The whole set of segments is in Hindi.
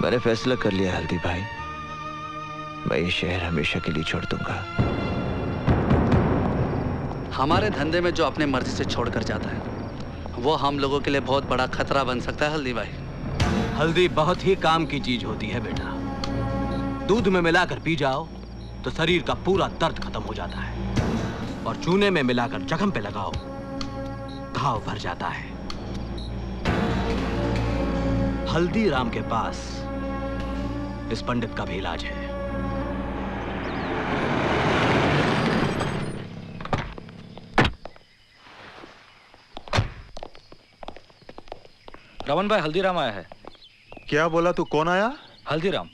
मैंने फैसला कर लिया हल्दी भाई, मैं ये शहर हमेशा के लिए छोड़ दूंगा। हमारे धंधे में जो अपने मर्जी से छोड़कर जाता है वो हम लोगों के लिए बहुत बड़ा खतरा बन सकता है हल्दी भाई। हल्दी बहुत ही काम की चीज होती है बेटा। दूध में मिलाकर पी जाओ तो शरीर का पूरा दर्द खत्म हो जाता है, और चूने में मिलाकर जख्म पे लगाओ घाव भर जाता है। हल्दीराम के पास इस पंडित का भी इलाज है। रमन भाई, हल्दीराम आया है। क्या बोला तू? कौन आया? हल्दीराम।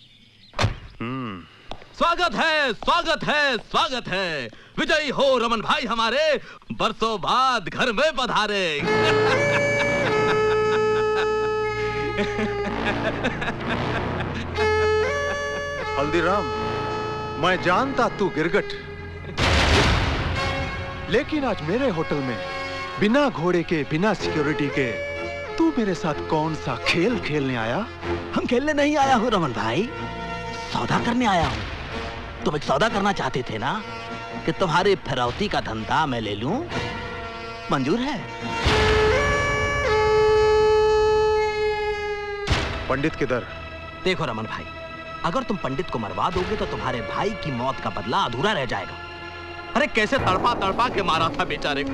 स्वागत है, स्वागत है, स्वागत है। विजयी हो रमन भाई हमारे, बरसों बाद घर में पधारे। हल्दीराम, मैं जानता तू गिरगट, लेकिन आज मेरे होटल में बिना घोड़े के, बिना सिक्योरिटी के तू मेरे साथ कौन सा खेल खेलने आया? हम खेलने नहीं आया हूँ रमन भाई, सौदा करने आया हूँ। तुम एक सौदा करना चाहते थे ना कि तुम्हारे फिरौती का धंधा मैं ले लूं, मंजूर है? पंडित किधर? देखो रमन भाई, अगर तुम पंडित को मरवा दोगे तो तुम्हारे भाई की मौत का बदला अधूरा रह जाएगा। अरे कैसे तड़पा तड़पा के मारा था बेचारे को,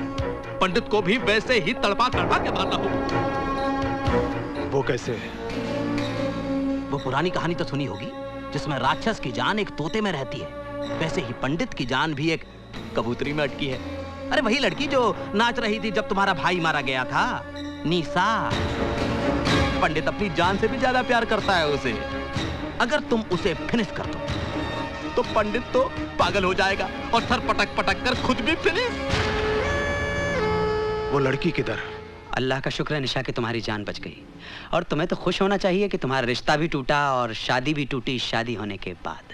पंडित को भी वैसे ही तड़पा तड़पा के मारना होगा। वो कैसे? वो पुरानी कहानी तो सुनी होगी जिसमें राक्षस की जान एक तोते में रहती है, वैसे ही पंडित की जान भी एक कबूतरी में अटकी है। अरे वही लड़की जो नाच रही थी जब तुम्हारा भाई मारा गया था, निशा। पंडित अपनी जान से भी ज्यादा प्यार करता है उसे। अगर तुम उसे फिनिश कर दो तो पंडित तो पागल हो जाएगा और सर पटक पटक कर खुद भी फिनिश। वो लड़की किधर? अल्लाह का शुक्र है निशा कि तुम्हारी जान बच गई, और तुम्हें तो खुश होना चाहिए कि तुम्हारा रिश्ता भी टूटा और शादी भी टूटी शादी होने के बाद।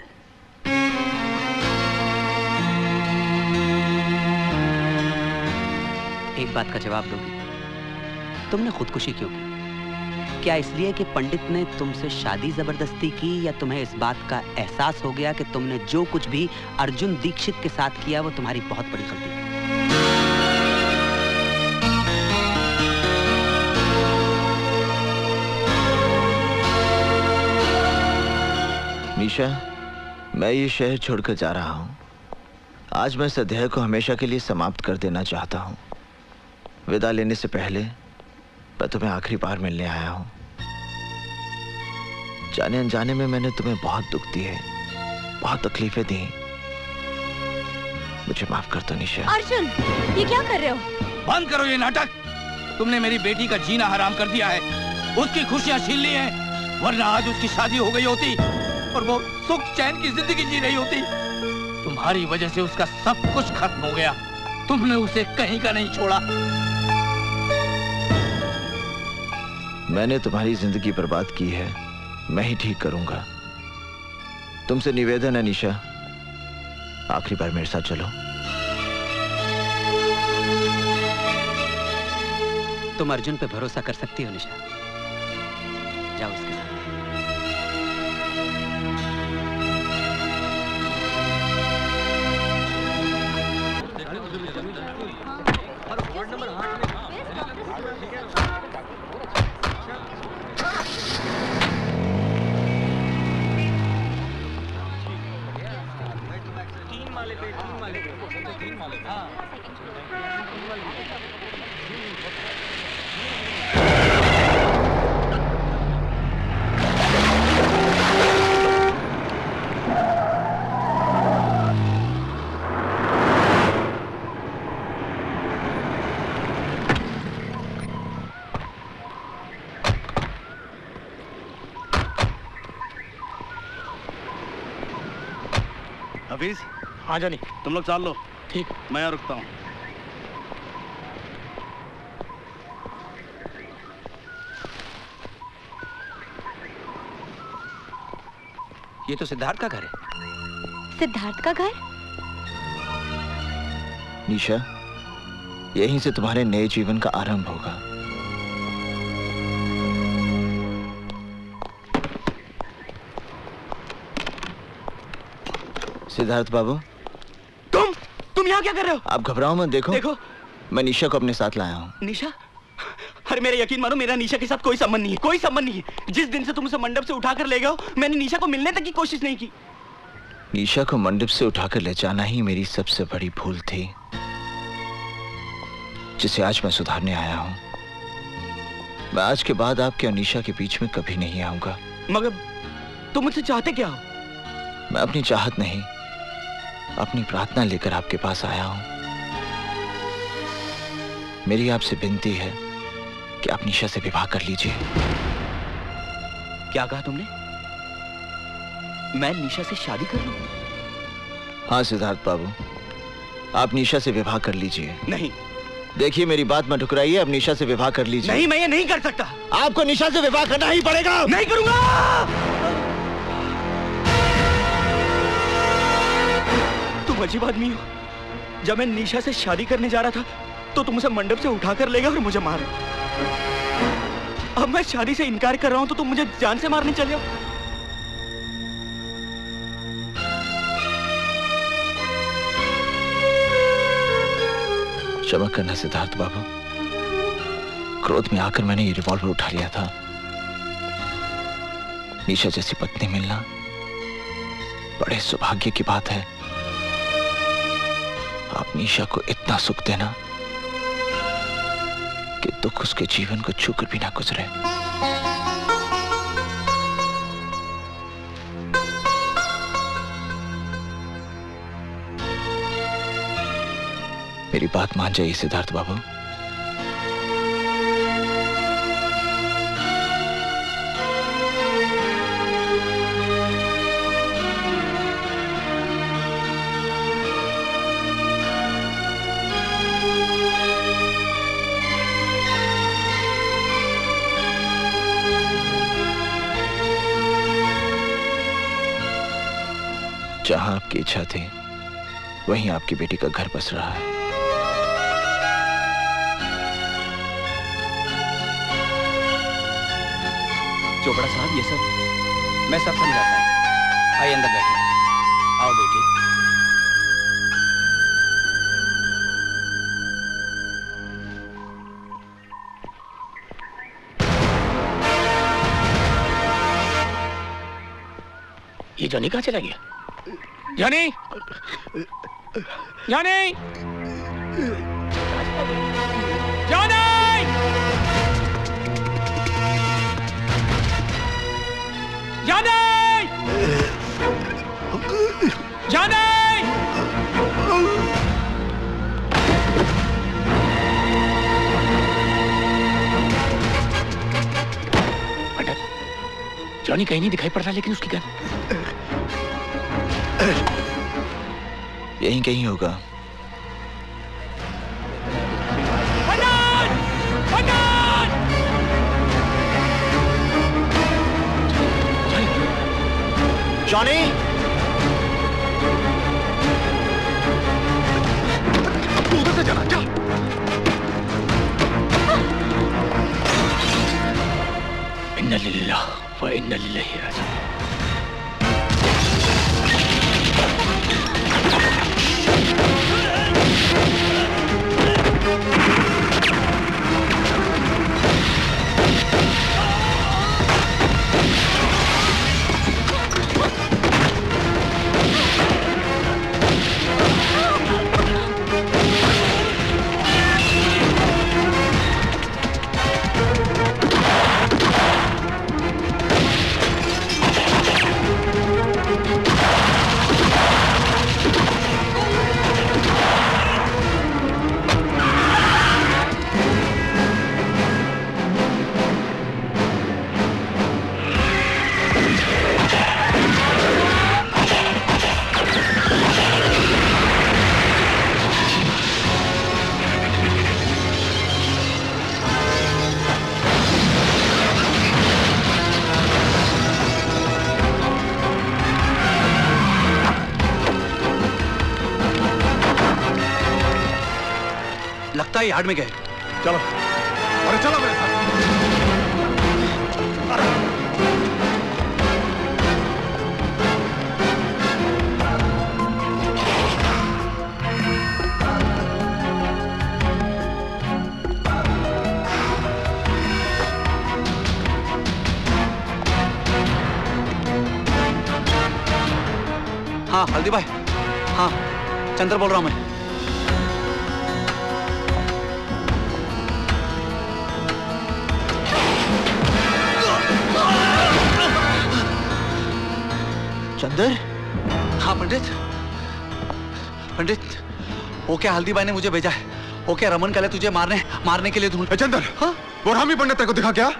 एक बात का जवाब दोगी, तुमने खुदकुशी क्यों की? क्या इसलिए कि पंडित ने तुमसे शादी जबरदस्ती की, या तुम्हें इस बात का एहसास हो गया कि तुमने जो कुछ भी अर्जुन दीक्षित के साथ किया वो तुम्हारी बहुत बड़ी गलती थी? निशा, मैं ये शहर छोड़कर जा रहा हूं। आज मैं इस अध्याय को हमेशा के लिए समाप्त कर देना चाहता हूं। विदा लेने से पहले मैं तुम्हें आखिरी बार मिलने आया हूं। जाने अनजाने में मैंने तुम्हें बहुत दुख दिए, बहुत तकलीफें दी। मुझे माफ कर दो निशा। अर्जुन, ये क्या कर रहे हो? बंद करो ये नाटक। तुमने मेरी बेटी का जीना हराम कर दिया है, उसकी खुशियां छीन ली हैं, वरना आज उसकी शादी हो गई होती और वो सुख चैन की जिंदगी जी रही होती। तुम्हारी वजह से उसका सब कुछ खत्म हो गया। तुमने उसे कहीं का नहीं छोड़ा। मैंने तुम्हारी जिंदगी बर्बाद की है, मैं ही ठीक करूंगा। तुमसे निवेदन है निशा, आखिरी बार मेरे साथ चलो। तुम अर्जुन पे भरोसा कर सकती हो निशा, जाओ इसके साथ। हफीज, हाँ जानी, तुम लोग चाल लो। ठीक, मैं यहाँ रुकता हूँ। ये तो सिद्धार्थ का घर है। सिद्धार्थ का घर? निशा, यहीं से तुम्हारे नए जीवन का आरंभ होगा। सिद्धार्थ बाबू, तुम यहाँ क्या कर रहे हो? आप घबराओ मत। देखो देखो, मैं निशा को अपने साथ लाया हूँ। निशा? अरे मेरा यकीन मानो, मेरा निशा के साथ कोई संबंध नहीं है, कोई संबंध नहीं है। जिस दिन से तुम उसे मंडप से उठाकर ले गए हो, मैंने निशा को मिलने तक की कोशिश नहीं की। निशा को मंडप से उठाकर ले जाना ही मेरी सबसे बड़ी भूल थी, जिसे आज मैं सुधारने आया हूँ। मैं आज के बाद आपके और निशा के बीच में कभी नहीं आऊंगा। मगर तुम मुझसे चाहते क्या हो? मैं अपनी चाहत नहीं, अपनी प्रार्थना लेकर आपके पास आया हूं। मेरी आपसे विनती है कि आप निशा से विवाह कर लीजिए। क्या कहा तुमने? मैं निशा से शादी कर लूं? हाँ सिद्धार्थ बाबू, आप निशा से विवाह कर लीजिए। नहीं। देखिए मेरी बात मत ठुकराइए, आप निशा से विवाह कर लीजिए। नहीं, मैं ये नहीं कर सकता। आपको निशा से विवाह करना ही पड़ेगा। नहीं करूंगा। तुम अजीब आदमी हो। जब मैं निशा से शादी करने जा रहा था तो तुम उसे मंडप से उठाकर ले गए और मुझे मारा। अब मैं शादी से इनकार कर रहा हूं तो तुम मुझे जान से मारने चले हो। क्षमा करना सिद्धार्थ बाबू, क्रोध में आकर मैंने ये रिवॉल्वर उठा लिया था। निशा जैसी पत्नी मिलना बड़े सौभाग्य की बात है। आप निशा को इतना सुख देना कि दुख उसके जीवन को छूकर भी ना गुजरे। मेरी बात मान जाइए सिद्धार्थ बाबू। जहां आपकी इच्छा थी वहीं आपकी बेटी का घर बस रहा है। चोपड़ा साहब, ये सब मैं सब समझाता हूँ। आइए अंदर बैठिए। आओ बेटी। ये जॉनी कहाँ चला गया? Johnny! Johnny! Johnny! Johnny! Johnny! Pandit, Johnny कहीं नहीं दिखाई पड़ता, लेकिन उसकी गन यहीं कहीं होगा। जॉनी! उधर से जाना, जा। इन्ना लिल्लाह व इन्ना इलैहि राजिऊन। लगता है यार्ड में गए। चलो, अरे चलो मेरे साथ। हाँ हल्दी भाई, हाँ चंद्र बोल रहा हूँ मैं। चंदर, हाँ पंडित, पंडित वो क्या हल्दी भाई ने मुझे भेजा है, वो क्या रमन कल तुझे मारने के लिए ढूंढ। चंदर, हाँ? वो रामी पंडित तेरे को दिखा क्या?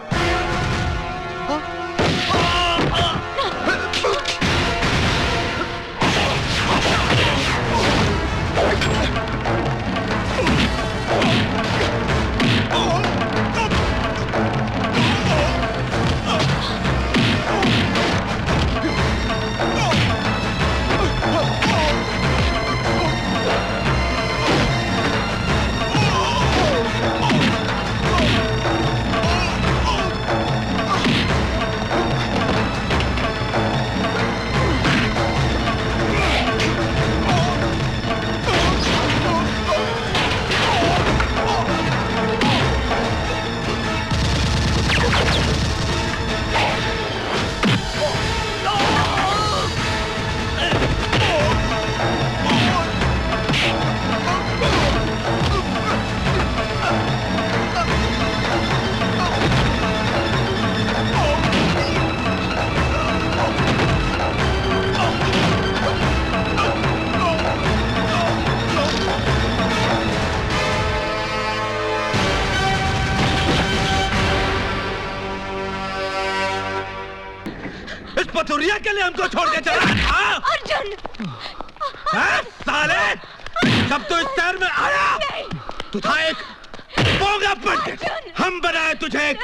पथुरिया के लिए हमको छोड़ के चला? अर्जुन! साले! जब तू इस शहर में आया, तू था एक बोंगा पंडित। हम बनाए तुझे एक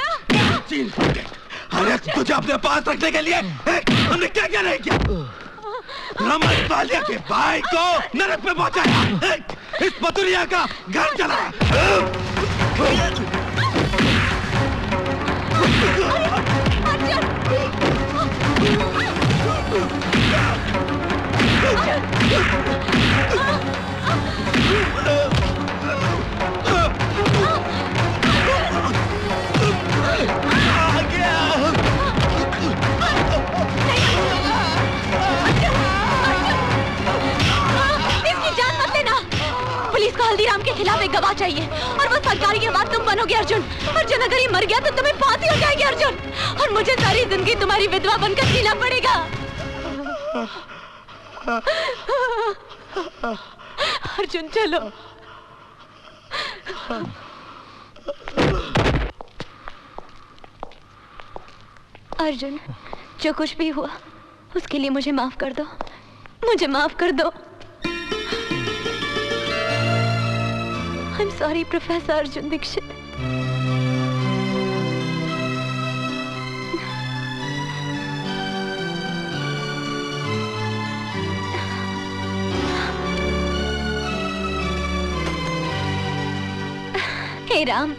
चीन पंडित। अरे तुझे अपने पास रखने के लिए हमने क्या क्या नहीं किया? रमन वालिया के भाई को नरक पे पहुंचाया, इस पथुरिया का घर जलाया। पुलिस को हल्दीराम के खिलाफ एक गवाह चाहिए और वो सरकारी के बाद तुम बनोगे अर्जुन। अर्जुन अगर ये मर गया तो तुम्हें फांसी हो जाएगी अर्जुन, और मुझे सारी जिंदगी तुम्हारी विधवा बनकर जीना पड़ेगा। अर्जुन चलो। अर्जुन जो कुछ भी हुआ उसके लिए मुझे माफ कर दो, मुझे माफ कर दो। I'm sorry, Professor Arjun Dixit. Hey Ram,